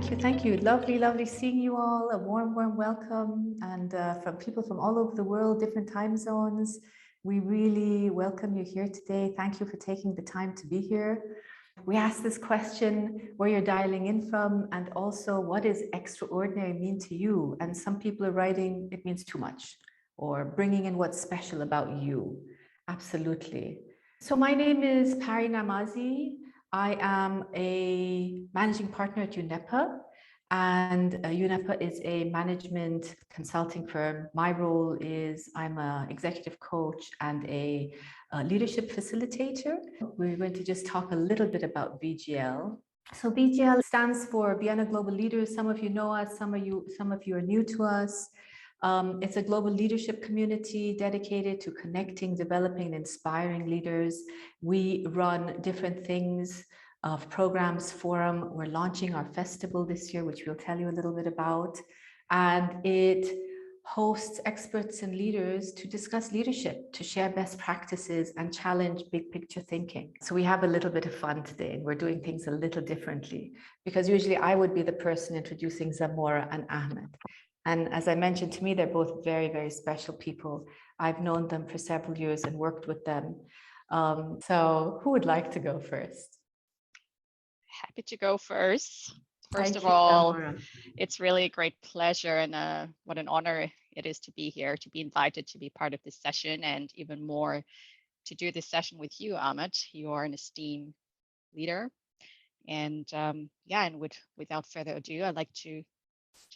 Thank you, thank you. Lovely, lovely seeing you all. A warm, warm welcome. And from people from all over the world, different time zones. We really welcome you here today. Thank you for taking the time to be here. We asked this question, where you're dialing in from, and also what does extraordinary mean to you? And some people are writing, it means too much, or bringing in what's special about you. Absolutely. So my name is Pari Namazie. I am a managing partner at UNEPA, and UNEPA is a management consulting firm. My role is I'm an executive coach and a leadership facilitator. We're going to just talk a little bit about VGL. So VGL stands for Vienna Global Leaders. Some of you know us, some of you are new to us. It's a global leadership community dedicated to connecting, developing, and inspiring leaders. We run different things of programs, forum. We're launching our festival this year, which we'll tell you a little bit about. And it hosts experts and leaders to discuss leadership, to share best practices and challenge big picture thinking. So we have a little bit of fun today. We're doing things a little differently because usually I would be the person introducing Zamora and Ahmed. And as I mentioned, to me, they're both very, very special people. I've known them for several years and worked with them. So who would like to go first? Happy to go first. First of all, it's really a great pleasure and what an honor it is to be here, to be invited to be part of this session, and even more to do this session with you, Ahmed. You are an esteemed leader. And yeah, and without further ado, I'd like to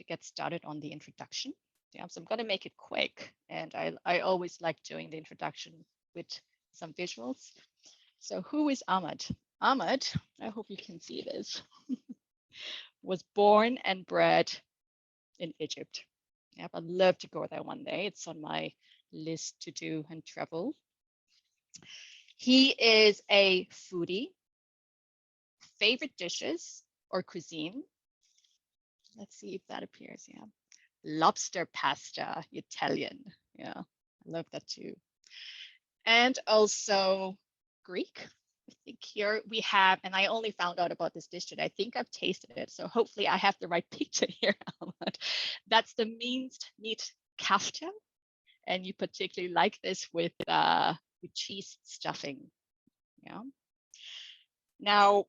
get started on the introduction. Yeah, so I'm going to make it quick, and I always like doing the introduction with some visuals. So who is Ahmed? Ahmed, I hope you can see this, was born and bred in Egypt. Yep, I'd love to go there one day. It's on my list to do and travel. He is a foodie. Favorite dishes or cuisine? Let's see if that appears. Yeah, lobster pasta, Italian. Yeah, I love that too. And also Greek. I think here we have, and I only found out about this dish today. I think I've tasted it, so hopefully I have the right picture here, Ahmed. That's the minced meat kafta, and you particularly like this with cheese stuffing. Yeah. Now,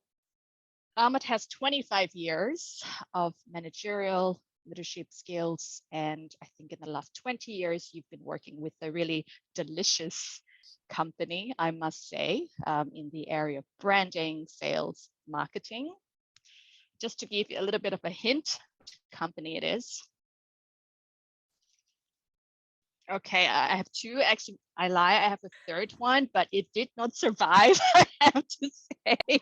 Ahmed has 25 years of managerial leadership skills, and I think in the last 20 years, you've been working with a really delicious company, I must say, in the area of branding, sales, marketing. Just to give you a little bit of a hint, which company it is. Okay, I have two. Actually, I lie, I have a third one, but it did not survive, I have to say.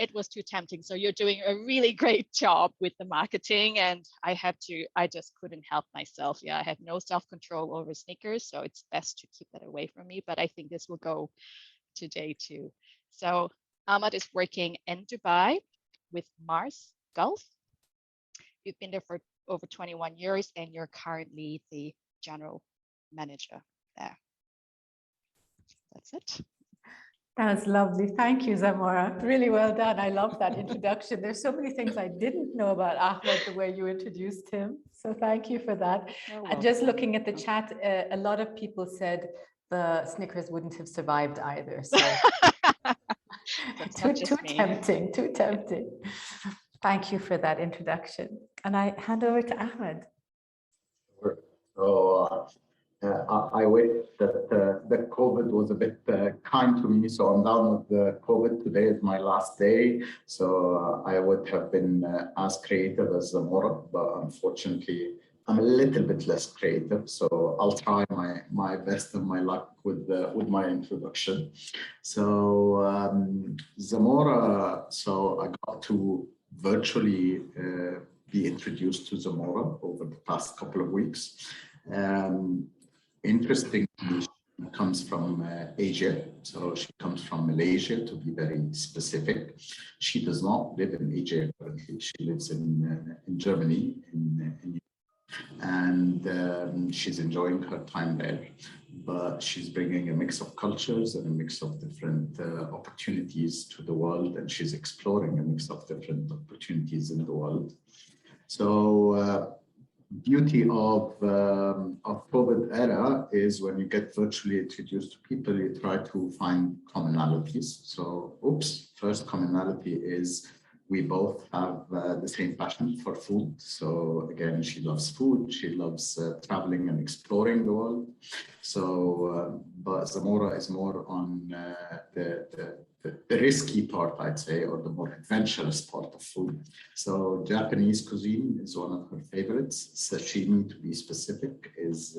It was too tempting. So you're doing a really great job with the marketing, and I just couldn't help myself. Yeah, I have no self-control over Snickers, so it's best to keep that away from me, but I think this will go today too. So Ahmed is working in Dubai with Mars Gulf. You've been there for over 21 years, and you're currently the general manager there. That's it. That was lovely. Thank you, Zamora. Really well done. I love that introduction. There's so many things I didn't know about Ahmed, the way you introduced him. So thank you for that. And just looking at the chat, a lot of people said the Snickers wouldn't have survived either. So too tempting, too tempting. Thank you for that introduction. And I hand over to Ahmed. So I wish that the COVID was a bit kind to me, so I'm done with the COVID. Today is my last day, so I would have been as creative as Zamora, but unfortunately, I'm a little bit less creative. So I'll try my best and my luck with my introduction. So Zamora, so I got to virtually be introduced to Zamora over the past couple of weeks. Interestingly, she comes from Asia, so she comes from Malaysia, to be very specific. She does not live in Asia currently. She lives in Germany, in and she's enjoying her time there. But she's bringing a mix of cultures and a mix of different opportunities to the world, and she's exploring a mix of different opportunities in the world. So beauty of COVID era is when you get virtually introduced to people, you try to find commonalities. So, first commonality is we both have the same passion for food. So again, she loves food. She loves traveling and exploring the world. So, but Zamora is more on the risky part, I'd say, or the more adventurous part of food. So Japanese cuisine is one of her favorites. Sashimi, to be specific, is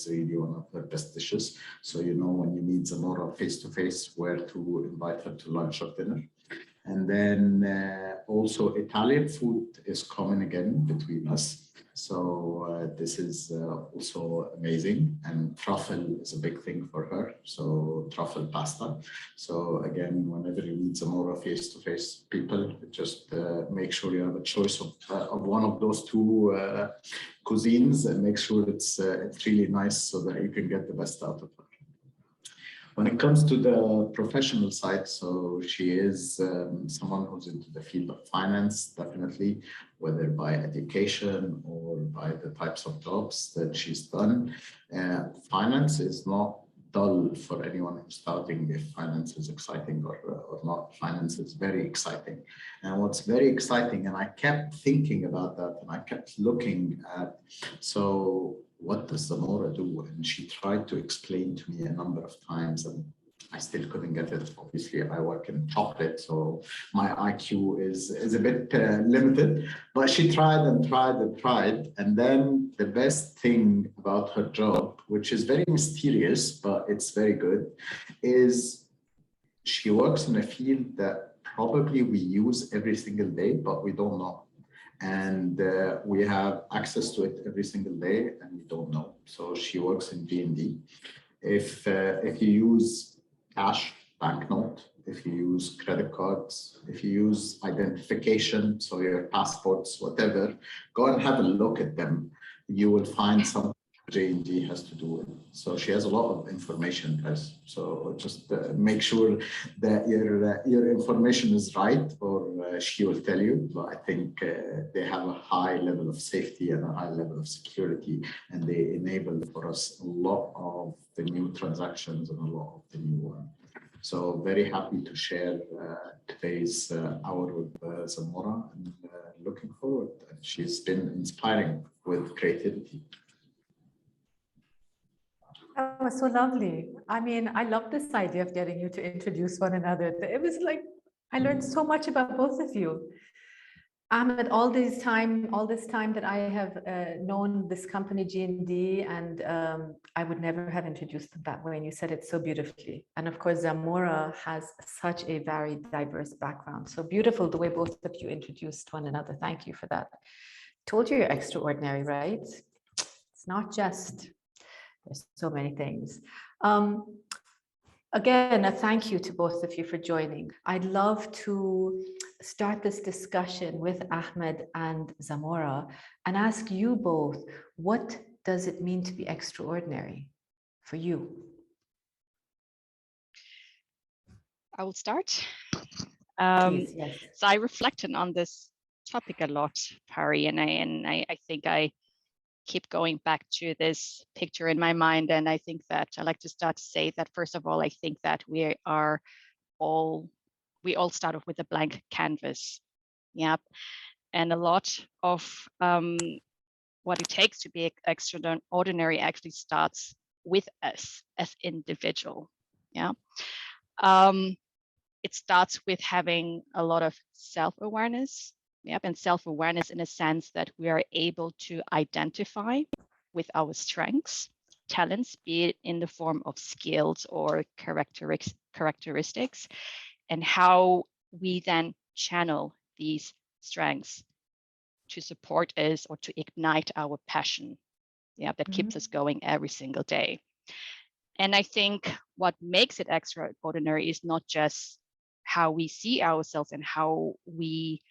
really one of her best dishes. So you know when you meet Zamora face to face, where to invite her to lunch or dinner. And then also Italian food is common again between us. So this is also amazing. And truffle is a big thing for her. So truffle pasta. So again, whenever you meet Zamora face-to-face people, just make sure you have a choice of one of those two cuisines and make sure it's really nice so that you can get the best out of her. When it comes to the professional side, so she is someone who's into the field of finance, definitely, whether by education or by the types of jobs that she's done. Finance is not dull for anyone who's starting if finance is exciting or not. Finance is very exciting. And what's very exciting, and I kept thinking about that and I kept looking at, so what does Zamora do? And she tried to explain to me a number of times and I still couldn't get it. Obviously, I work in chocolate, so my IQ is a bit limited, but she tried and tried and tried. And then the best thing about her job, which is very mysterious, but it's very good, is she works in a field that probably we use every single day, but we don't know. And we have access to it every single day and we don't know. So she works in G&D. If you use cash, banknote, if you use credit cards, if you use identification, so your passports, whatever, go and have a look at them. You will find something J&D has to do with it. So she has a lot of information, guys. So just make sure that your information is right, or she will tell you. But I think they have a high level of safety and a high level of security, and they enable for us a lot of the new transactions and a lot of the new ones. So very happy to share today's hour with Zamora, and looking forward. She's been inspiring with creativity. That was so lovely. I mean, I love this idea of getting you to introduce one another. It was like, I learned so much about both of you. Ahmed, all this time that I have known this company G&D, and I would never have introduced them that way, and you said it so beautifully. And of course, Zamora has such a very diverse background. So beautiful the way both of you introduced one another. Thank you for that. Told you you're extraordinary, right? It's not just, there's so many things. Again, a thank you to both of you for joining. I'd love to start this discussion with Ahmed and Zamora and ask you both, what does it mean to be extraordinary for you? I will start. Please, yes. So I reflected on this topic a lot, Pari, and I think I keep going back to this picture in my mind. And I think that I like to start to say that, first of all, I think that we all start off with a blank canvas. Yep. And a lot of what it takes to be extraordinary actually starts with us as individual. Yeah. It starts with having a lot of self-awareness. Yep, and self-awareness in a sense that we are able to identify with our strengths, talents, be it in the form of skills or characteristics, and how we then channel these strengths to support us or to ignite our passion. Yeah, that keeps us going every single day. And I think what makes it extraordinary is not just how we see ourselves and how we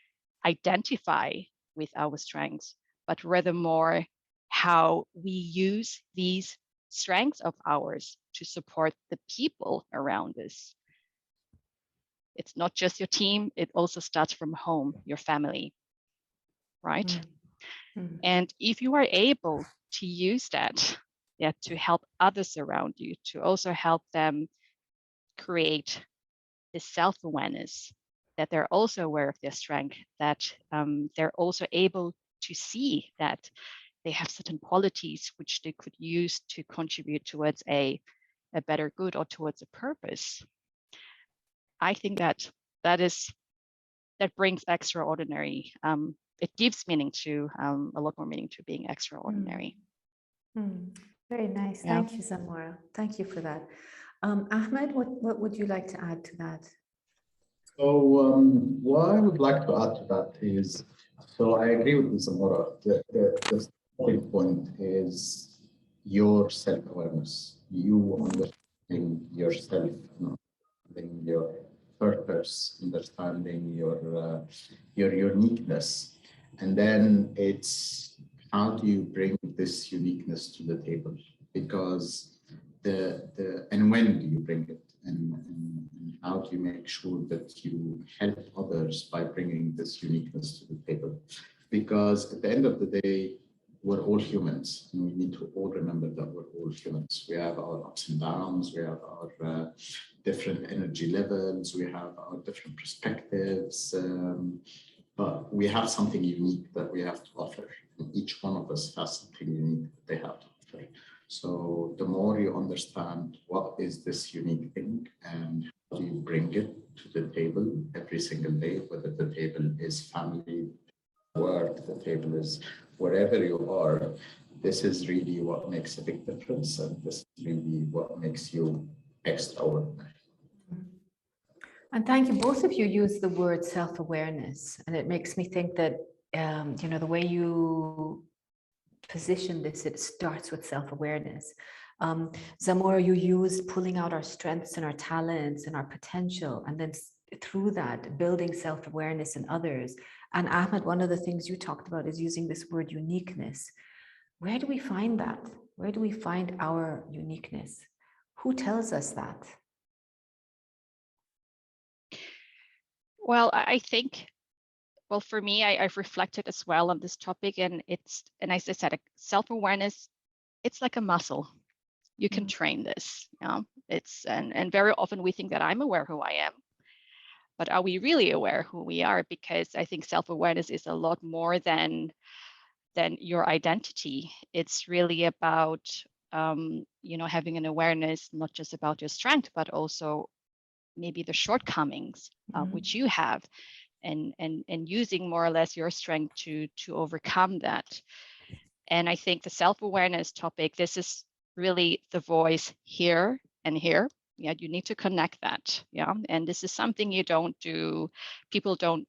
identify with our strengths, but rather more how we use these strengths of ours to support the people around us. It's not just your team, it also starts from home, your family, right? And if you are able to use that, to help others around you, to also help them create this self-awareness, that they're also aware of their strength, that they're also able to see that they have certain qualities which they could use to contribute towards a better good or towards a purpose. I think that brings extraordinary. It gives meaning to a lot more meaning to being extraordinary. Very nice. Yeah. Thank you, Zamora. Thank you for that. Ahmed, what would you like to add to that? So what I would like to add to that is, so I agree with Zamora. The starting point is your self-awareness. You understanding yourself, understanding your purpose, understanding your uniqueness, and then it's how do you bring this uniqueness to the table? Because and when do you bring it, and how do you make sure that you help others by bringing this uniqueness to the table? Because at the end of the day, we're all humans, and we need to all remember that we're all humans. We have our ups and downs, we have our different energy levels, we have our different perspectives, but we have something unique that we have to offer. And each one of us has something unique that they have to offer. So the more you understand what is this unique thing and how do you bring it to the table every single day, whether the table is family, work, the table is wherever you are, this is really what makes a big difference, and this is really what makes you extraordinary. And thank you. Both of you use the word self-awareness, and it makes me think that the way you position this, it starts with self-awareness. Zamora, you use pulling out our strengths and our talents and our potential, and then through that, building self-awareness in others. And Ahmed, one of the things you talked about is using this word uniqueness. Where do we find that? Where do we find our uniqueness? Who tells us that? Well, I think, well, for me, I've reflected as well on this topic, and as I said, self-awareness, it's like a muscle. You can train this. It's and very often we think that I'm aware who I am, but are we really aware who we are? Because I think self-awareness is a lot more than your identity. It's really about having an awareness not just about your strength, but also maybe the shortcomings which you have, and using more or less your strength to overcome that. And I think the self-awareness topic, this is really the voice here and here. Yeah, you need to connect that. Yeah, and this is something people don't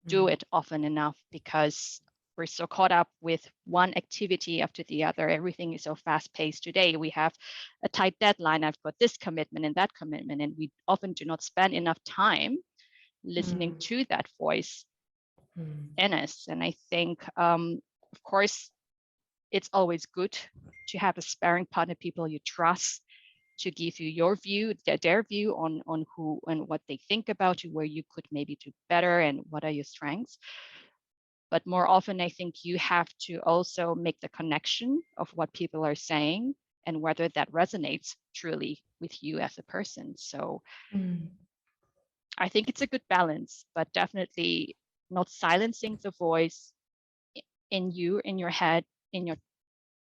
do it often enough, because we're so caught up with one activity after the other. Everything is so fast-paced today. We have a tight deadline. I've got this commitment and that commitment, and we often do not spend enough time listening to that voice in us. And I think, of course, it's always good to have a sparring partner, people you trust, to give you your view, their view on who and what they think about you, where you could maybe do better, and what are your strengths. But more often, I think you have to also make the connection of what people are saying and whether that resonates truly with you as a person. So I think it's a good balance, but definitely not silencing the voice in you, in your head, in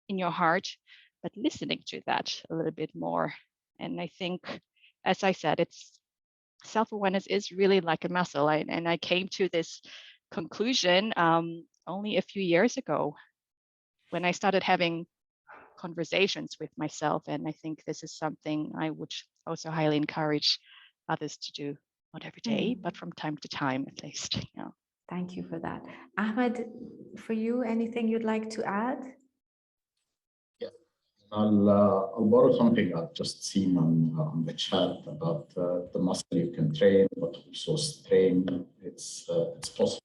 your heart, but listening to that a little bit more. And I think, as I said, self-awareness is really like a muscle. And I came to this conclusion only a few years ago when I started having conversations with myself. And I think this is something I would also highly encourage others to do, not every day, but from time to time at least. Yeah. Thank you for that. Ahmed, for you, anything you'd like to add? Yeah, I'll borrow something I've just seen on the chat about the muscle you can train, but also strain. It's possible.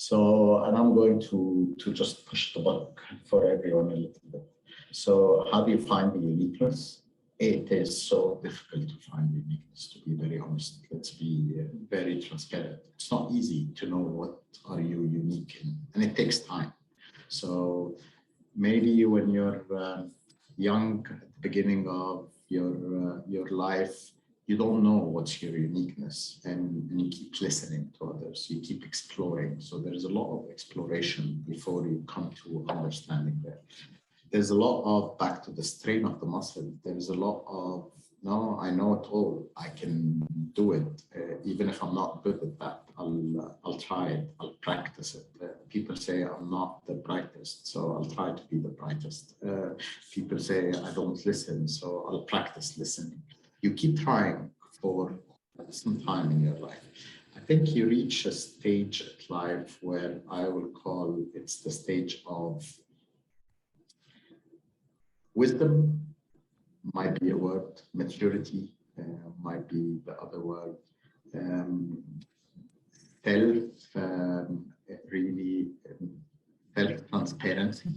So, and I'm going to just push the button for everyone a little bit. So how do you find the uniqueness? It is so difficult to find uniqueness, to be very honest. Let's be very transparent. It's not easy to know what are you unique in, and it takes time. So maybe when you're young at the beginning of your life, you don't know what's your uniqueness, and you keep listening to others, you keep exploring. So there's a lot of exploration before you come to understanding that. There's a lot of back to the strain of the muscle. There's a lot of, no, I know it all. I can do it. Even if I'm not good at that, I'll try it. I'll practice it. People say I'm not the brightest, so I'll try to be the brightest. People say I don't listen, so I'll practice listening. You keep trying for some time in your life. I think you reach a stage at life where I will call it's the stage of wisdom, might be a word, maturity might be the other word, self-transparency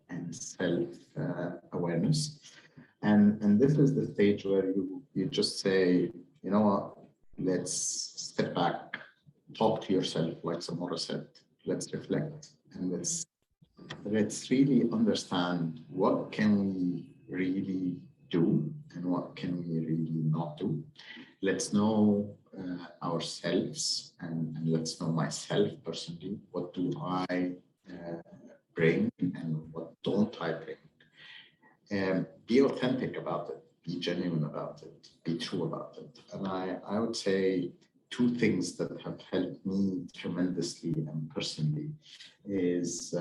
and self-awareness. And this is the stage where you just say, you know what, let's step back, talk to yourself, like Zamora said, let's reflect, and let's really understand what can we really do and what can we really not do. Let's know ourselves, and let's know myself personally. What do I bring and what don't I bring? Be authentic about it, be genuine about it, be true about it. And I would say two things that have helped me tremendously and personally is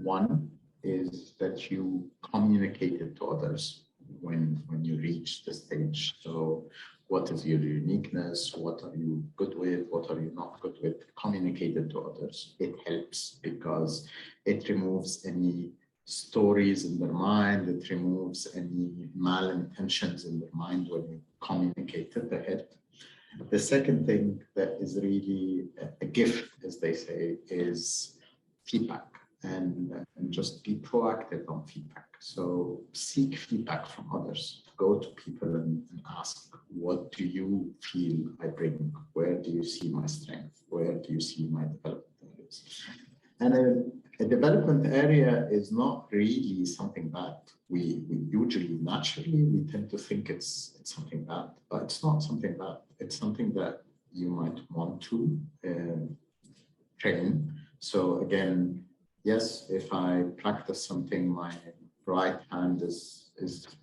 one is that you communicate it to others when you reach the stage. So what is your uniqueness? What are you good with? What are you not good with? Communicate it to others. It helps because it removes any stories in their mind. It removes any malintentions in their mind when you communicate it ahead. The second thing that is really a gift, as they say, is feedback, and just be proactive on feedback. So seek feedback from others. Go to people and ask, what do you feel I bring? Where do you see my strength? Where do you see my development areas? And a development area is not really something bad. We usually, naturally, we tend to think it's something bad, but it's not something bad. It's something that you might want to train. So again, yes, if I practice something, my right hand is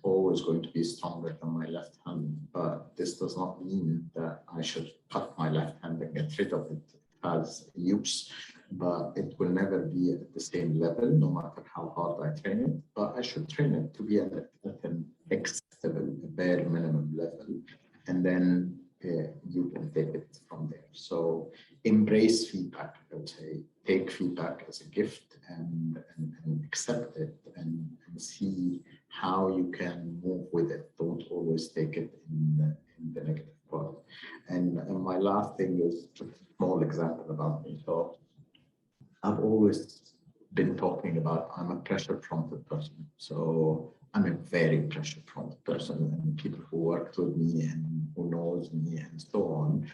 always going to be stronger than my left hand, but this does not mean that I should cut my left hand and get rid of it. It has use, but it will never be at the same level, no matter how hard I train it, but I should train it to be at an acceptable, bare minimum level, and then you can take it from there. So embrace feedback, I would say. Take feedback as a gift and accept it and see how you can move with it. Don't always take it in the negative part. And my last thing is just a small example about me. So I've always been talking about I'm a pressure-prompted person. So I'm a very pressure-prompted person, and people who worked with me and who knows me and so on,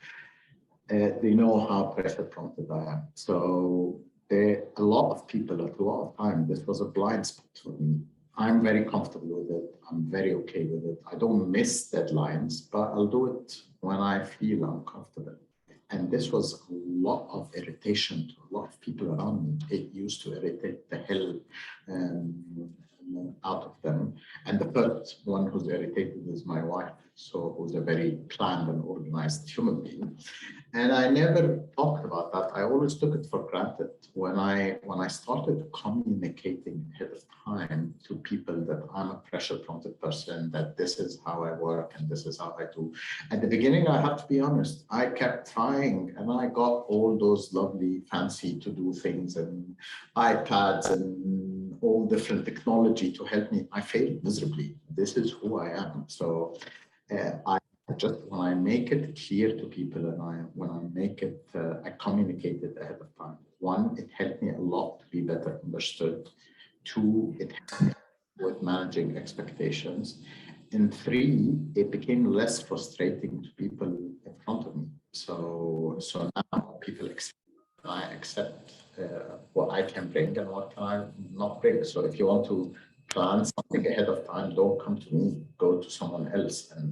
they know how pressure-prompted I am. So a lot of people at a lot of time, this was a blind spot for me. I'm very comfortable with it. I'm very okay with it. I don't miss deadlines, but I'll do it when I feel I'm comfortable. And this was a lot of irritation to a lot of people around me. It used to irritate the hell out of them. And the first one who's irritated is my wife, so who's a very planned and organized human being. And I never talked about that. I always took it for granted. When I started communicating ahead of time to people that I'm a pressure-prompted person, that this is how I work and this is how I do. At the beginning, I have to be honest, I kept trying and I got all those lovely fancy to-do things and iPads and all different technology to help me. I failed miserably. This is who I am. So just when I make it clear to people and when I make it, I communicate it ahead of time. one, it helped me a lot to be better understood. Two, it helped me with managing expectations. And three, it became less frustrating to people in front of me. So now people accept what I can bring and what can I not bring. So if you want to plan something ahead of time, don't come to me, go to someone else. And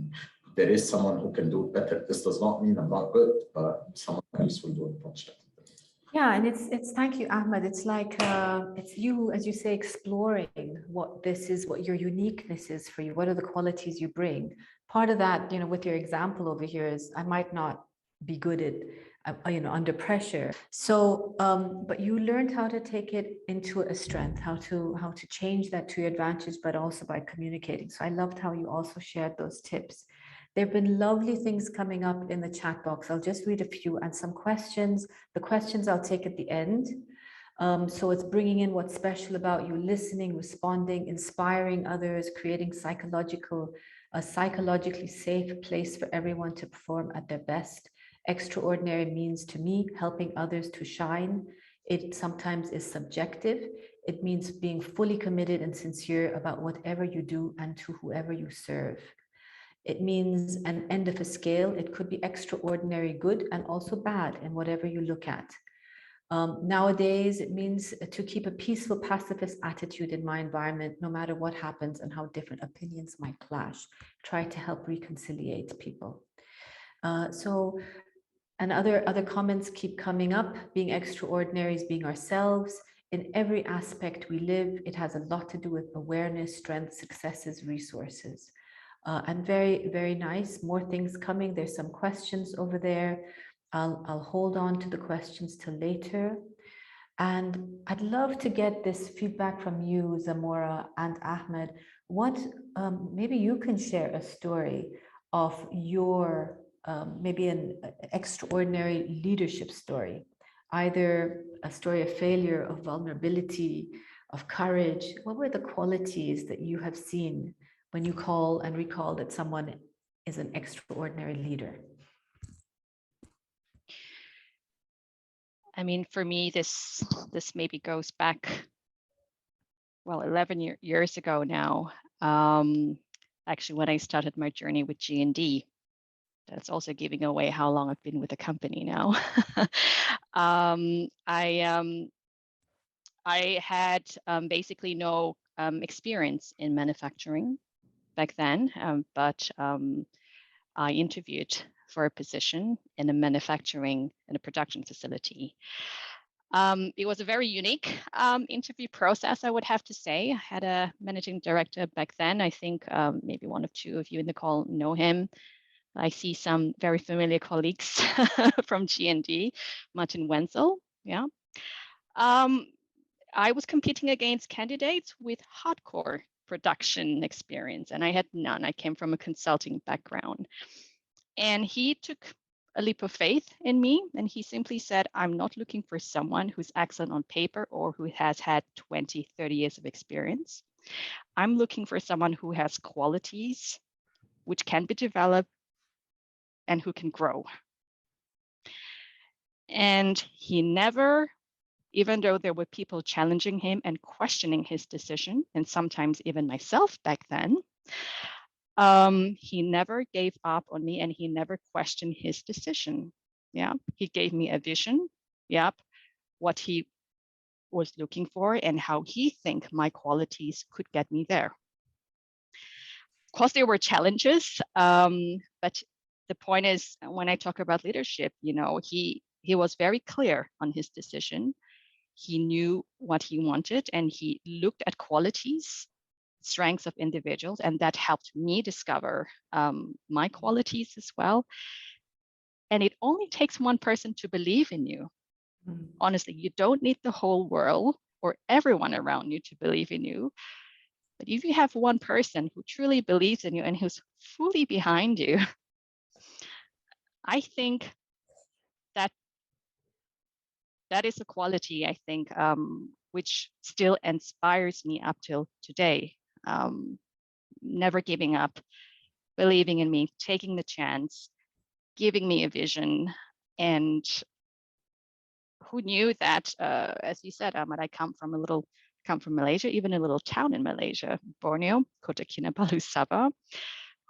there is someone who can do it better. This does not mean I'm not good, but someone else will do it much better. Yeah, and it's thank you, Ahmed. It's like it's you, as you say, exploring what this is, what your uniqueness is for you. What are the qualities you bring? Part of that, you know, with your example over here is I might not be good at, you know, under pressure. So, but you learned how to take it into a strength, how to change that to your advantage, but also by communicating. So I loved how you also shared those tips. There have been lovely things coming up in the chat box. I'll just read a few and some questions. The questions I'll take at the end. So it's bringing in what's special about you, listening, responding, inspiring others, creating a psychologically safe place for everyone to perform at their best. Extraordinary means to me helping others to shine. It sometimes is subjective. It means being fully committed and sincere about whatever you do and to whoever you serve. It means an end of a scale. It could be extraordinary good and also bad in whatever you look at. Nowadays, it means to keep a peaceful, pacifist attitude in my environment, no matter what happens and how different opinions might clash. Try to help reconciliate people. And other comments keep coming up. Being extraordinary is being ourselves. In every aspect we live, it has a lot to do with awareness, strength, successes, resources. And very, very nice. More things coming. There's some questions over there. I'll hold on to the questions till later. And I'd love to get this feedback from you, Zamora and Ahmed. What, maybe you can share a story of your, maybe an extraordinary leadership story, either a story of failure, of vulnerability, of courage. What were the qualities that you have seen when you call and recall that someone is an extraordinary leader? I mean, for me, this maybe goes back, well, 11 years ago now. Actually, when I started my journey with G&D, that's also giving away how long I've been with the company now. I had basically no experience in manufacturing back then, but I interviewed for a position in a manufacturing and a production facility. It was a very unique interview process, I would have to say. I had a managing director back then. I think maybe one or two of you in the call know him. I see some very familiar colleagues from G&D, Martin Wenzel. Yeah. I was competing against candidates with hardcore production experience, and I had none. I came from a consulting background. And he took a leap of faith in me, and he simply said, I'm not looking for someone who's excellent on paper or who has had 20, 30 years of experience. I'm looking for someone who has qualities which can be developed and who can grow. And he never, even though there were people challenging him and questioning his decision, and sometimes even myself back then, he never gave up on me and he never questioned his decision. Yeah, he gave me a vision. Yep, what he was looking for and how he think my qualities could get me there. Of course, there were challenges, but the point is, when I talk about leadership, you know, he was very clear on his decision. He knew what he wanted and he looked at qualities, strengths of individuals, and that helped me discover my qualities as well. And it only takes one person to believe in you. Honestly, you don't need the whole world or everyone around you to believe in you. But if you have one person who truly believes in you and who's fully behind you, I think that is a quality, I think, which still inspires me up till today. Never giving up, believing in me, taking the chance, giving me a vision, and who knew that, as you said, Ahmed, I come from Malaysia, even a little town in Malaysia, Borneo, Kota Kinabalu, Sabah.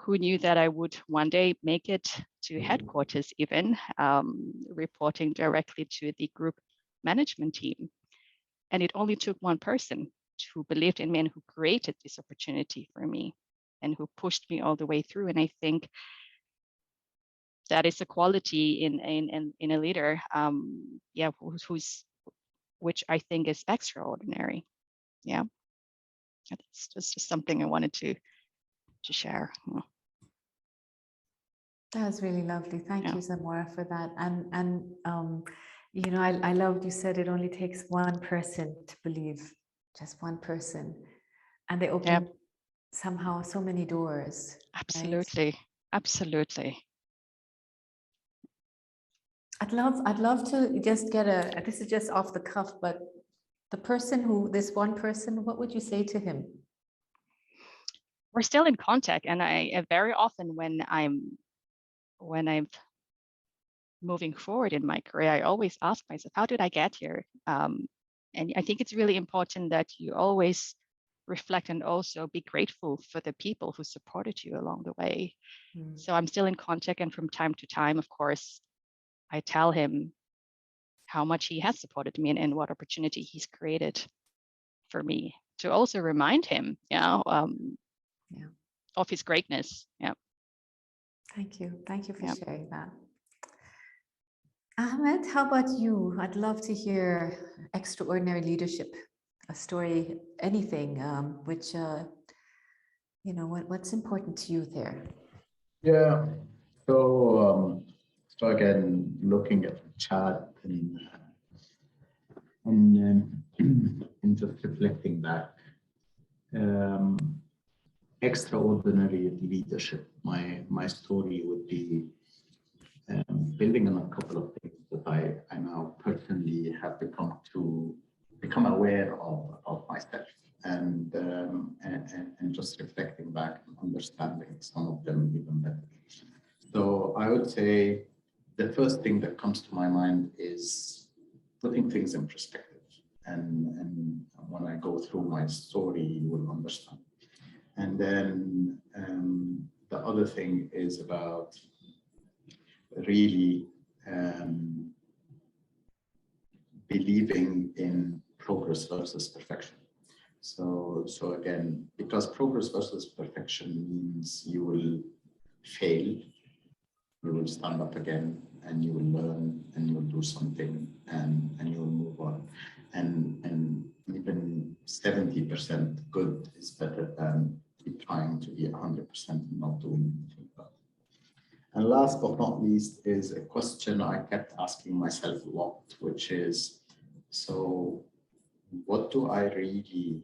Who knew that I would one day make it to headquarters, even reporting directly to the group management team. And it only took one person who believed in me and who created this opportunity for me and who pushed me all the way through. And I think that is a quality in a leader, which I think is extraordinary. Yeah, it's just something I wanted to share. That was really lovely. Thank you, Zamora, for that. And you know, I loved you said it only takes one person to believe, just one person, and they open somehow so many doors. Absolutely, right? Absolutely. I'd love to just get this is just off the cuff, but this one person, what would you say to him? We're still in contact, and I very often when I'm moving forward in my career, I always ask myself, how did I get here? And I think it's really important that you always reflect and also be grateful for the people who supported you along the way. So I'm still in contact, and from time to time, of course, I tell him how much he has supported me and what opportunity he's created for me, to also remind him, of his greatness. Yeah. Thank you for sharing that. Ahmed, how about you? I'd love to hear extraordinary leadership, a story, anything, which, you know, what's important to you there? Yeah, so again, looking at the chat and just reflecting back, extraordinary leadership, my story would be building on a couple of things that I now personally have become aware of myself, and just reflecting back and understanding some of them even better. So I would say the first thing that comes to my mind is putting things in perspective, and when I go through my story, you will understand. And then the other thing is about really believing in progress versus perfection. So again, because progress versus perfection means you will fail, you will stand up again, and you will learn, and you will do something, and you will move on. And even 70% good is better than keep trying to be 100% and not doing anything about it. And last but not least is a question I kept asking myself a lot, which is, so what do I really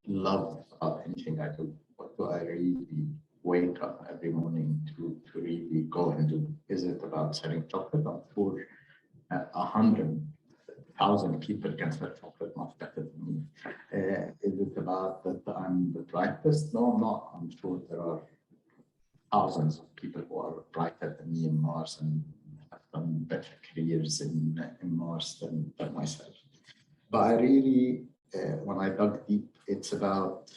love about anything I do? What do I really wake up every morning to really go and do? Is it about selling chocolate? I'm sure 100,000 people can sell chocolate much better than me. Is it about that I'm the brightest? No, I'm not. I'm sure there are thousands of people who are brighter than me in Mars and have done better careers in Mars than myself. But I really, when I dug deep, it's about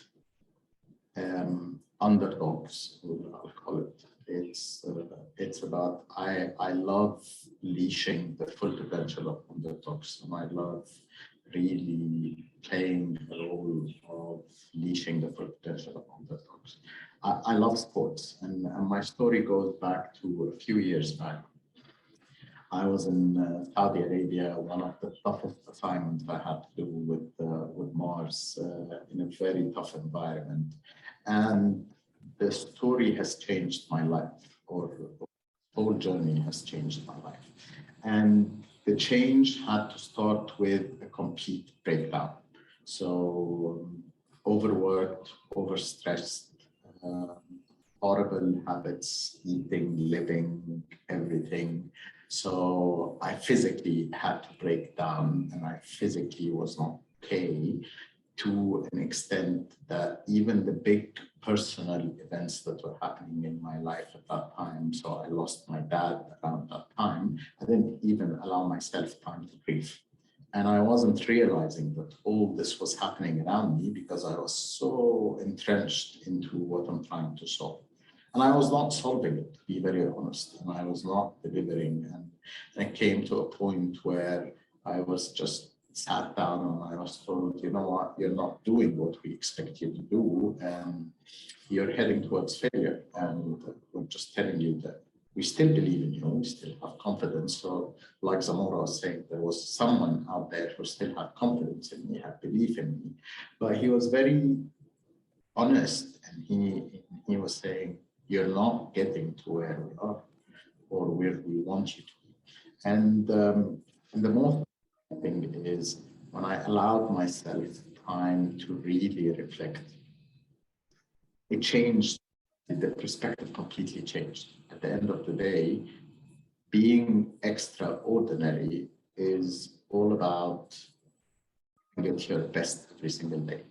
underdogs, I'll call it. It's about, I love leashing the full potential of underdogs, and I love really playing the role of leashing the full potential of underdogs. I love sports, and my story goes back to a few years back. I was in Saudi Arabia, one of the toughest assignments I had to do with Mars in a very tough environment. And the story has changed my life, or the whole journey has changed my life. And the change had to start with a complete breakdown. So overworked, overstressed, horrible habits, eating, living, everything. So I physically had to break down, and I physically was not okay, to an extent that even the big personal events that were happening in my life at that time, so I lost my dad around that time, I didn't even allow myself time to breathe. And I wasn't realizing that all this was happening around me because I was so entrenched into what I'm trying to solve. And I was not solving it, to be very honest, and I was not delivering. And it came to a point where I was just sat down and I was told, you know what, you're not doing what we expect you to do, and you're heading towards failure. And we're just telling you that we still believe in you, we still have confidence. So like Zamora was saying, there was someone out there who still had confidence in me, had belief in me, but he was very honest, and he was saying, you're not getting to where we are or where we want you to be. And the most thing is when I allowed myself time to really reflect, it changed, the perspective completely changed. At the end of the day, being extraordinary is all about getting your best every single day,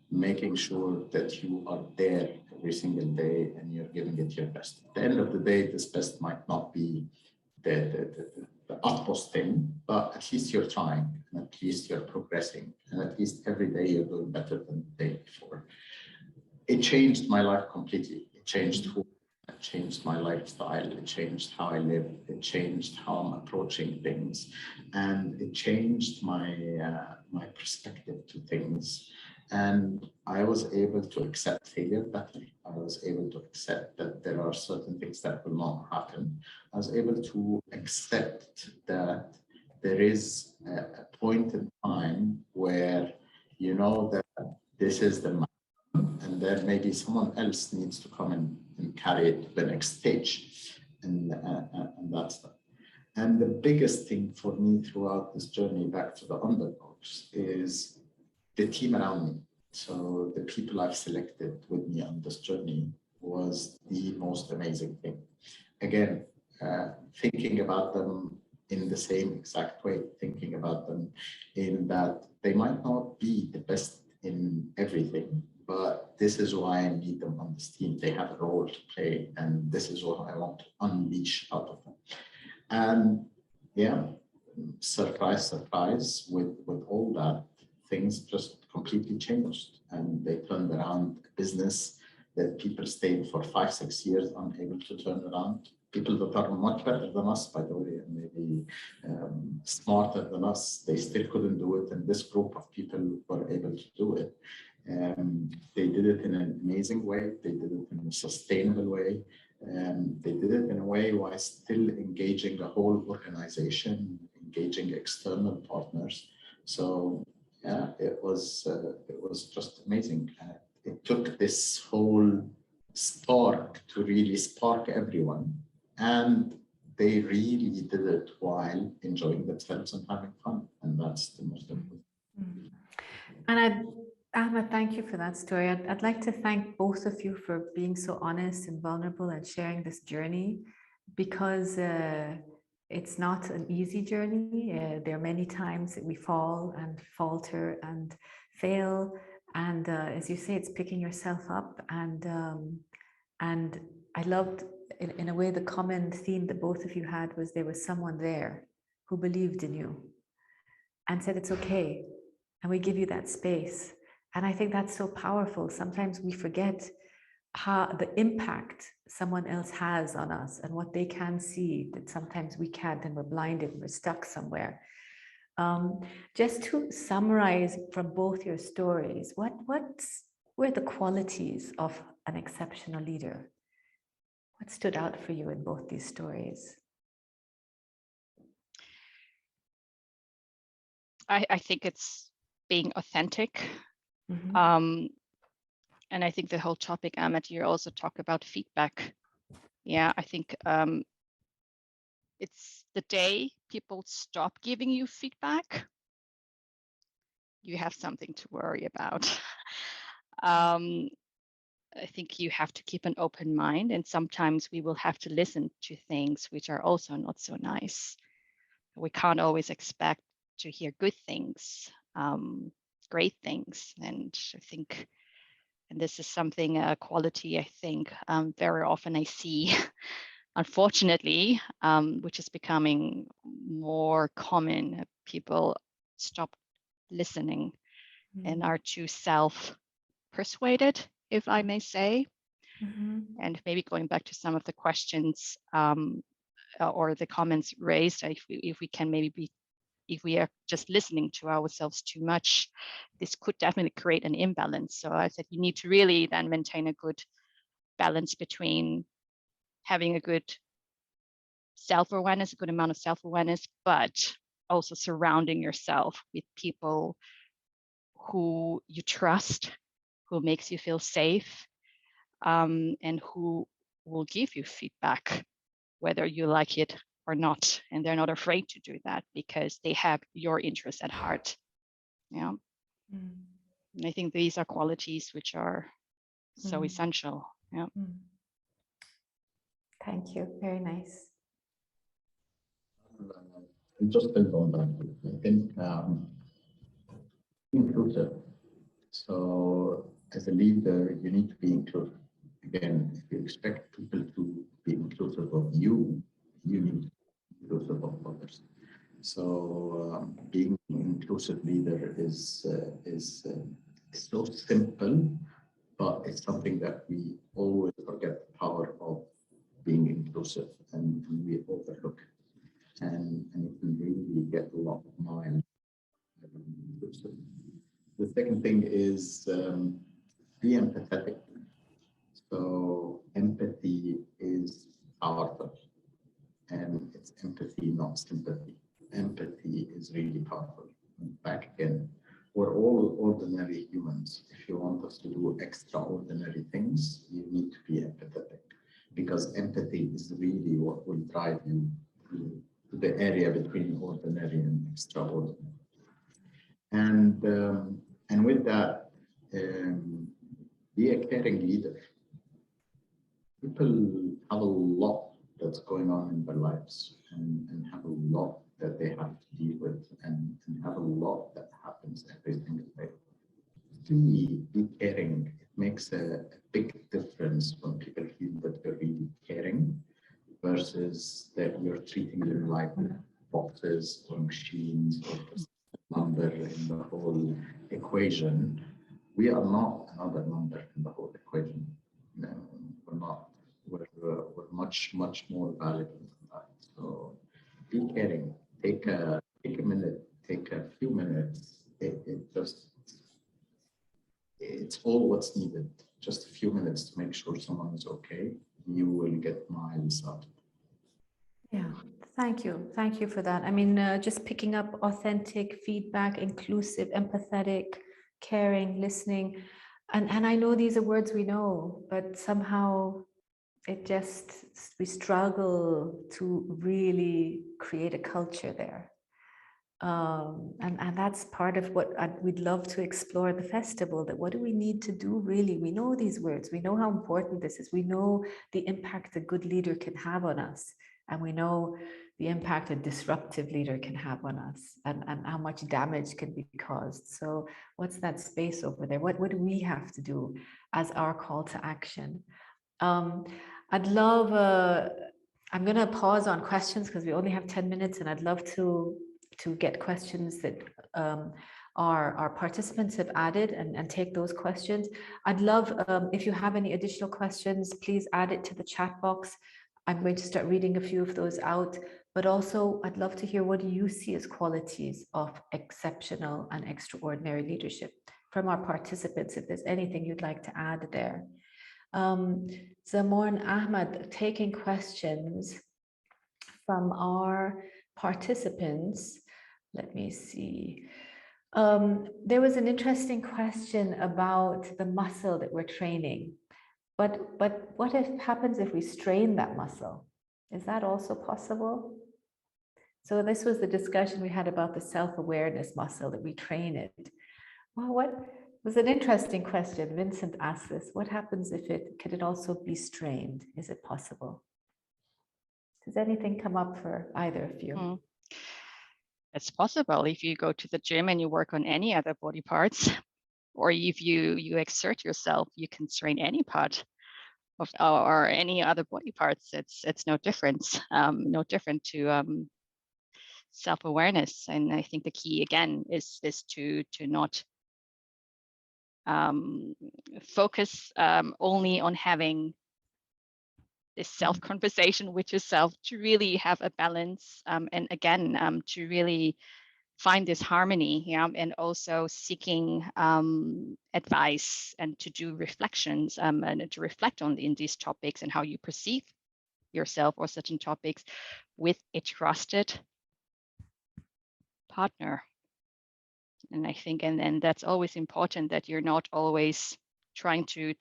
making sure that you are there every single day and you're giving it your best. At the end of the day, this best might not be the utmost thing, but at least you're trying, and at least you're progressing, and at least every day you're doing better than the day before. It changed my life completely. It changed who, it changed my lifestyle, it changed how I live, it changed how I'm approaching things, and it changed my my perspective to things. And I was able to accept failure better. I was able to accept that there are certain things that will not happen. I was able to accept that there is a point in time where you know that this is the mountain, and then maybe someone else needs to come and carry it to the next stage. And that's that. And the biggest thing for me throughout this journey back to the underdogs is the team around me. So the people I've selected with me on this journey was the most amazing thing. Again, thinking about them in the same exact way, thinking about them in that they might not be the best in everything, but this is why I need them on this team. They have a role to play, and this is what I want to unleash out of them. And yeah, surprise, surprise, with all that, things just completely changed, and they turned around a business that people stayed for 5-6 years unable to turn around. People that are much better than us, by the way, and maybe smarter than us, they still couldn't do it, and this group of people were able to do it. They did it in an amazing way. They did it in a sustainable way. They did it in a way while still engaging the whole organization, engaging external partners. So yeah, it was just amazing. It took this whole spark to really spark everyone, and they really did it while enjoying themselves and having fun, and that's the most important. And Ahmed, thank you for that story. I'd like to thank both of you for being so honest and vulnerable and sharing this journey, because it's not an easy journey. There are many times that we fall and falter and fail. And as you say, it's picking yourself up. And I loved, in a way, the common theme that both of you had was there was someone there who believed in you and said, it's okay. And we give you that space. And I think that's so powerful. Sometimes we forget how the impact someone else has on us and what they can see that sometimes we can't, and we're blinded and we're stuck somewhere. Just to summarize from both your stories, what were the qualities of an exceptional leader? What stood out for you in both these stories? I think it's being authentic. Mm-hmm. And I think the whole topic, Ahmed, you also talk about feedback. Yeah, I think it's the day people stop giving you feedback, you have something to worry about. I think you have to keep an open mind, and sometimes we will have to listen to things which are also not so nice. We can't always expect to hear good things, great things. And I think, and this is something, a quality I think very often I see, unfortunately, which is becoming more common. People stop listening and are too self-persuaded, if I may say. And maybe going back to some of the questions or the comments raised, if we can maybe be, if we are just listening to ourselves too much, this could definitely create an imbalance. So I said you need to really then maintain a good balance between having a good self-awareness, a good amount of self-awareness, but also surrounding yourself with people who you trust, who makes you feel safe, and who will give you feedback, whether you like it or not. And they're not afraid to do that because they have your interest at heart. Yeah. And I think these are qualities which are so essential. Yeah. Thank you. Very nice. Just build on that. I think inclusive. So as a leader, you need to be inclusive. Again, if you expect people to be inclusive of you, you need to be inclusive of others. So being an inclusive leader is so simple, but it's something that we always forget the power of being inclusive, and we overlook it. And you can really get a lot of miles. The second thing is be empathetic. So empathy is powerful, and it's empathy, not sympathy. Empathy is really powerful. Back again, we're all ordinary humans. If you want us to do extraordinary things, you need to be empathetic, because empathy is really what will drive you to the area between ordinary and extraordinary. And with that, be a caring leader. People have a lot that's going on in their lives, and have a lot that they have to deal with, and have a lot that happens every single day. Be caring. It makes a big difference when people feel that you're really caring versus that you're treating them like boxes or machines or just a number in the whole equation. We are not another number in the whole equation. No, we're not. We're much more valuable than that. So be caring. Take a minute. Take a few minutes. It's all what's needed. Just a few minutes to make sure someone is okay. You will get miles out. Yeah, thank you. Thank you for that. I mean, just picking up authentic feedback, inclusive, empathetic, caring, listening. And I know these are words we know, but somehow it just, we struggle to really create a culture there. And that's part of what we'd love to explore at the festival, that what do we need to do really? We know these words, we know how important this is, we know the impact a good leader can have on us, and we know the impact a disruptive leader can have on us, and how much damage can be caused. So what's that space over there? What do we have to do as our call to action? I'd love, I'm going to pause on questions because we only have 10 minutes, and I'd love to get questions that our participants have added, and take those questions. I'd love, if you have any additional questions, please add it to the chat box. I'm going to start reading a few of those out, but also I'd love to hear, what do you see as qualities of exceptional and extraordinary leadership from our participants, if there's anything you'd like to add there. Zamora and Ahmed, taking questions from our participants. Let me see. There was an interesting question about the muscle that we're training. But what happens if we strain that muscle? Is that also possible? So this was the discussion we had about the self-awareness muscle, that we train it. Well, what was an interesting question. Vincent asked this. What happens if could it also be strained? Is it possible? Does anything come up for either of you? It's possible. If you go to the gym and you work on any other body parts, or if you exert yourself, you can strain any part of or any other body parts. It's no difference. No different to self-awareness. And I think the key again is to not focus only on having this self-conversation with yourself, to really have a balance, and again, to really find this harmony, and also seeking advice and to do reflections, and to reflect on in these topics and how you perceive yourself or certain topics with a trusted partner. And I think, and that's always important, that you're not always trying to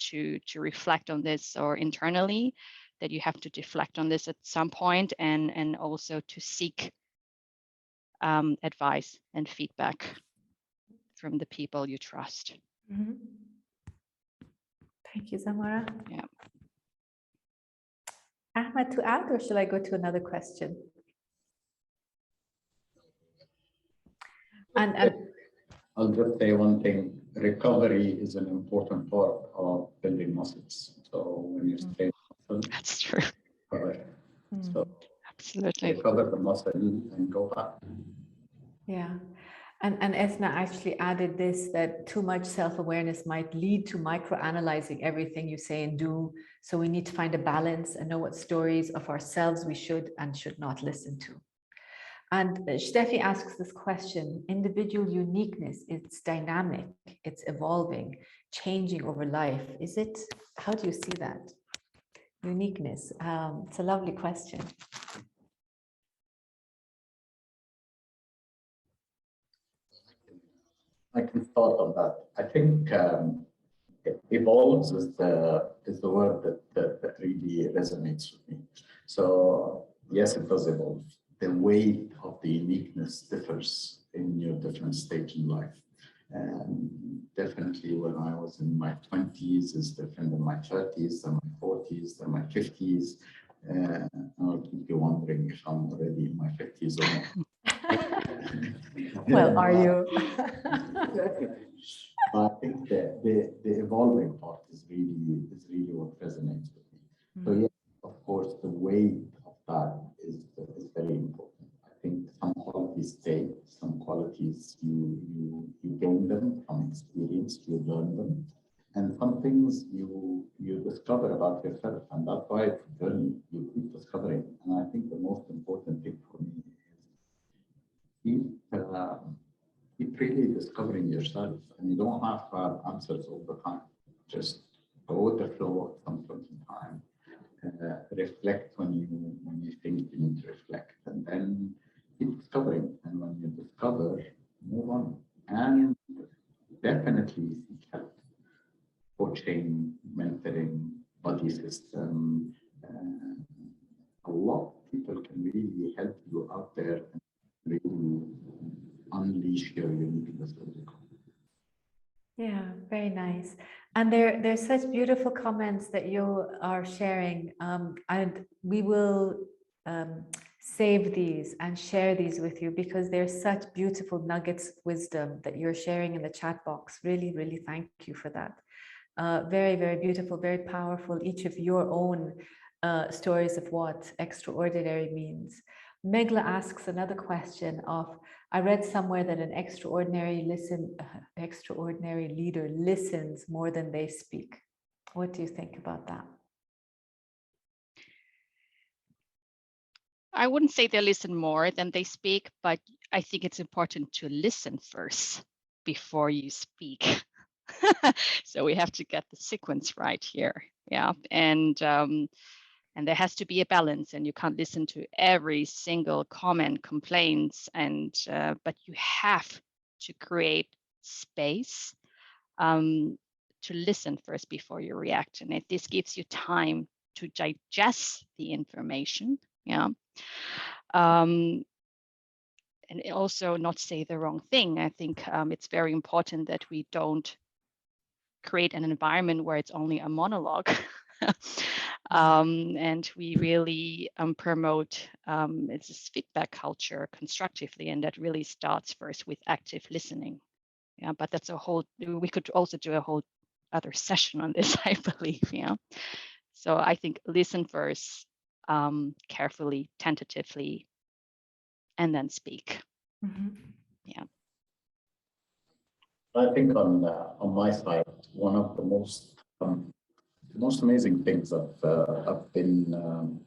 reflect on this or internally, that you have to deflect on this at some point, and also to seek advice and feedback from the people you trust. Mm-hmm. Thank you, Zamora. Yeah. Ahmed, to add, or shall I go to another question? And I'll just say one thing. Recovery is an important part of building muscles. So when you train muscle, That's true. So absolutely recover the muscle and go back. Yeah. And Esna actually added this, that too much self-awareness might lead to microanalyzing everything you say and do. So we need to find a balance and know what stories of ourselves we should and should not listen to. And Steffi asks this question: individual uniqueness, it's dynamic, it's evolving, changing over life. Is it? How do you see that? Uniqueness. It's a lovely question. I can thought on that. I think evolves is the word that really resonates with me. So yes, it does evolve. The weight of the uniqueness differs in your different stage in life. And definitely when I was in my 20s is different than my 30s, than my 40s, than my 50s. I'll keep you wondering if I'm already in my 50s or not. Well, are you? But I think the evolving part is really what resonates with me. So yeah, of course, the weight of that is very important. I think some qualities stay, some qualities you gain them from experience, you learn them, and some things you discover about yourself, and that's why it's a journey. You keep discovering, and I think the most important thing for me is keep really discovering yourself, and you don't have to have answers all the time. Just go with the flow at some point in time. Reflect when you think you need to reflect, and then keep discovering. And when you discover, move on. And definitely seek help. Coaching, mentoring, body system. A lot of people can really help you out there and really unleash your uniqueness. Yeah, very nice. And there's such beautiful comments that you are sharing, and we will save these and share these with you, because there's such beautiful nuggets of wisdom that you're sharing in the chat box. Really, really thank you for that. Very, very beautiful, very powerful, each of your own stories of what extraordinary means. Megla asks another question of, I read somewhere that an extraordinary leader listens more than they speak. What do you think about that? I wouldn't say they listen more than they speak, but I think it's important to listen first before you speak. So we have to get the sequence right here. Yeah. And there has to be a balance, and you can't listen to every single comment, complaints, and but you have to create space to listen first before you react. And this gives you time to digest the information. Yeah. And also not say the wrong thing. I think it's very important that we don't create an environment where it's only a monologue. And we really promote it's this feedback culture constructively, and that really starts first with active listening. Yeah, but that's we could also do a whole other session on this, I believe. Yeah. So I think listen first, carefully, tentatively, and then speak. Mm-hmm. Yeah. I think on my side, one of the most amazing things I've been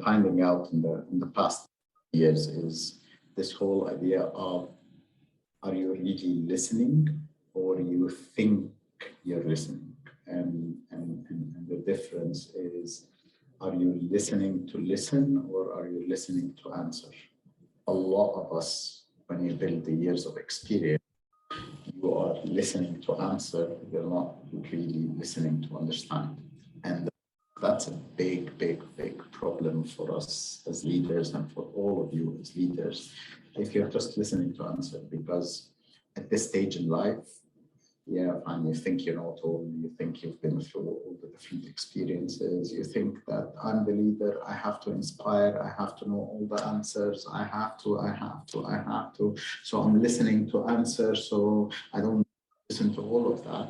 finding out in the past years is this whole idea of, are you really listening, or you think you're listening? And the difference is, are you listening to listen, or are you listening to answer? A lot of us, when you build the years of experience, you are listening to answer, you're not really listening to understand. And that's a big, big, big problem for us as leaders, and for all of you as leaders, if you're just listening to answer. Because at this stage in life, yeah, and you think you know it all, you think you've been through all the different experiences, you think that I'm the leader, I have to inspire, I have to know all the answers, I have to. So I'm listening to answer, so I don't listen to all of that.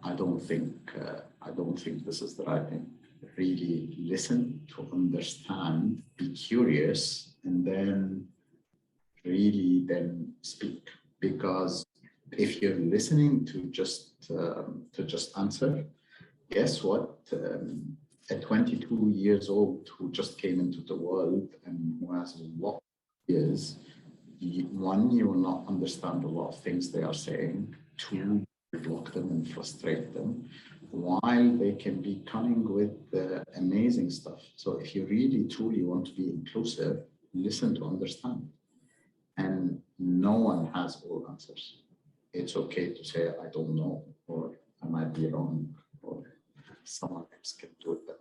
I don't think this is the right thing. Really listen to understand, be curious, and then really then speak. Because if you're listening to just answer, guess what? A 22 years old who just came into the world and who has a lot of years, one, you will not understand a lot of things they are saying. Two, you block them and frustrate them, while they can be coming with amazing stuff. So if you really truly want to be inclusive, listen to understand. And no one has all answers. It's okay to say, I don't know, or I might be wrong, or someone else can do it better.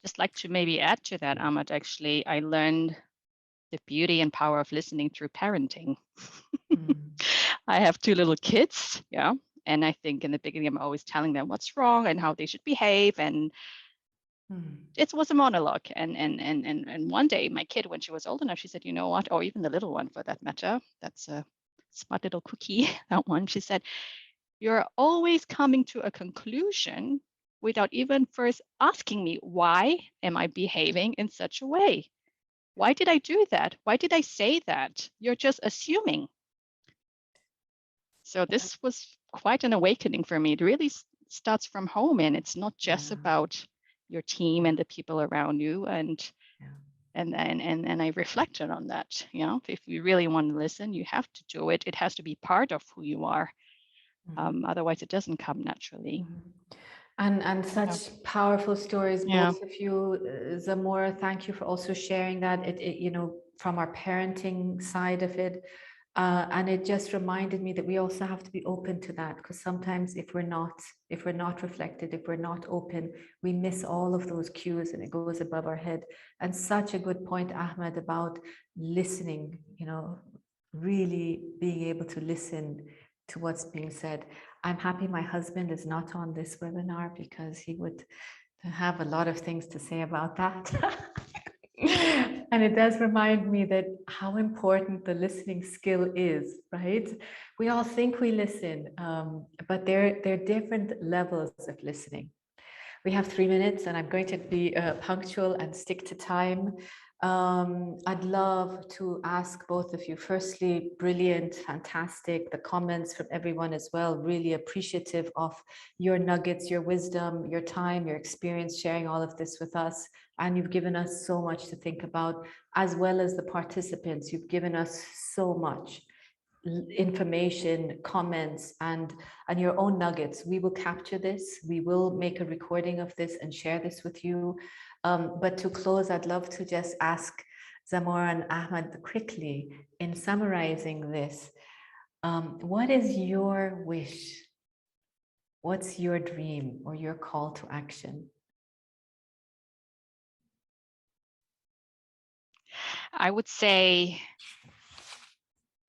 Just like to maybe add to that, Ahmed, actually, I learned the beauty and power of listening through parenting. I have 2 little kids, yeah. And I think in the beginning, I'm always telling them what's wrong and how they should behave. And it was a monologue. And one day, my kid, when she was old enough, she said, you know what? Or even the little one for that matter, that's a smart little cookie, that one. She said, you're always coming to a conclusion without even first asking me, why am I behaving in such a way? Why did I do that? Why did I say that? You're just assuming. So this was quite an awakening for me. It really starts from home, and it's not just about your team and the people around you. And I reflected on that. You know, if you really want to listen, you have to do it. It has to be part of who you are. Otherwise, it doesn't come naturally. And such powerful stories, both of you. Zamora, thank you for also sharing that. It you know, from our parenting side of it. And it just reminded me that we also have to be open to that, because sometimes if we're not reflected, if we're not open, we miss all of those cues and it goes above our head. And such a good point, Ahmed, about listening, you know, really being able to listen to what's being said. I'm happy my husband is not on this webinar, because he would have a lot of things to say about that. And it does remind me that how important the listening skill is, right? We all think we listen, but there are different levels of listening. We have 3 minutes, and I'm going to be punctual and stick to time. I'd love to ask both of you, firstly, brilliant, fantastic, the comments from everyone as well, really appreciative of your nuggets, your wisdom, your time, your experience, sharing all of this with us. And you've given us so much to think about, as well as the participants. You've given us so much information, comments, and your own nuggets. We will capture this. We will make a recording of this and share this with you. But to close, I'd love to just ask Zamora and Ahmed quickly, in summarizing this, what is your wish? What's your dream or your call to action? I would say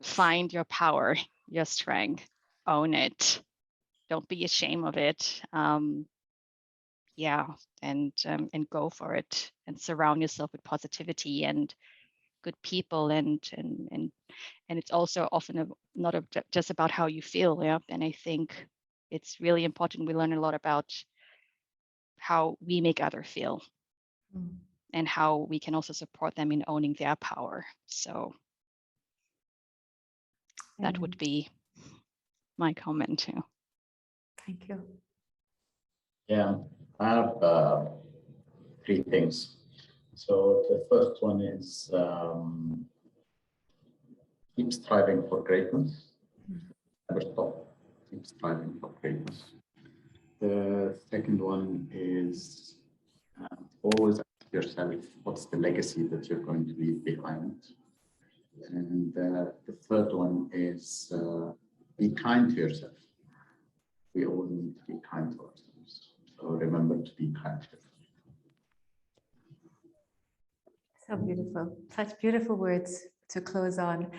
find your power, your strength, own it. Don't be ashamed of it. And go for it, and surround yourself with positivity and good people, and it's also often not just about how you feel. Yeah, and I think it's really important we learn a lot about how we make others feel. and how we can also support them in owning their power. So that would be my comment too. Thank you. Yeah, I have 3 things. So the first one is keep striving for greatness. Never stop. Keep striving for greatness. The second one is always ask yourself, what's the legacy that you're going to leave behind? And the third one is be kind to yourself. We all need to be kind to ourselves. So remember to be kind to yourself. So beautiful. Such beautiful words to close on.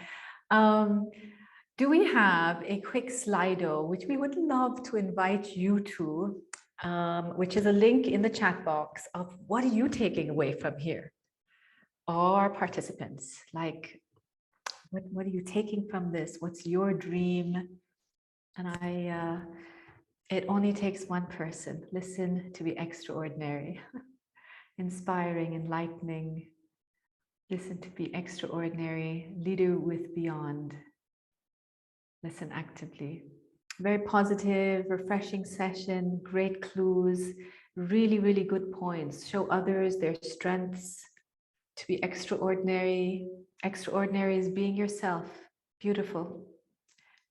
Do we have a quick Slido, which we would love to invite you to, which is a link in the chat box of what are you taking away from here? Our participants, like, what are you taking from this? What's your dream? And it only takes one person. Listen to be extraordinary, inspiring, enlightening. Listen to be extraordinary, leader with beyond. Listen actively. Very positive, refreshing session, great clues, really, really good points. Show others their strengths. To be extraordinary. Extraordinary is being yourself. Beautiful.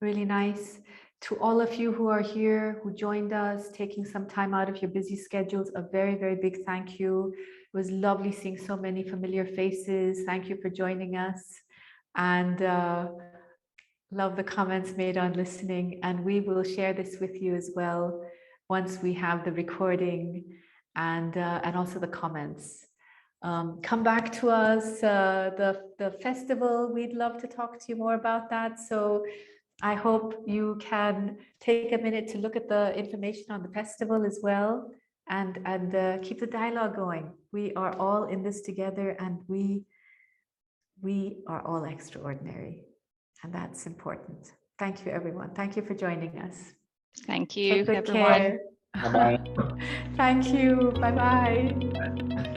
Really nice. To all of you who are here, who joined us, taking some time out of your busy schedules, a very, very big thank you. It was lovely seeing so many familiar faces. Thank you for joining us. And love the comments made on listening. And we will share this with you as well once we have the recording and also the comments. Come back to us, the festival. We'd love to talk to you more about that. So I hope you can take a minute to look at the information on the festival as well, and keep the dialogue going. We are all in this together, and we are all extraordinary, and that's important. Thank you, everyone. Thank you for joining us. Thank you, Take good everyone. care. Bye-bye. Thank you. Bye-bye.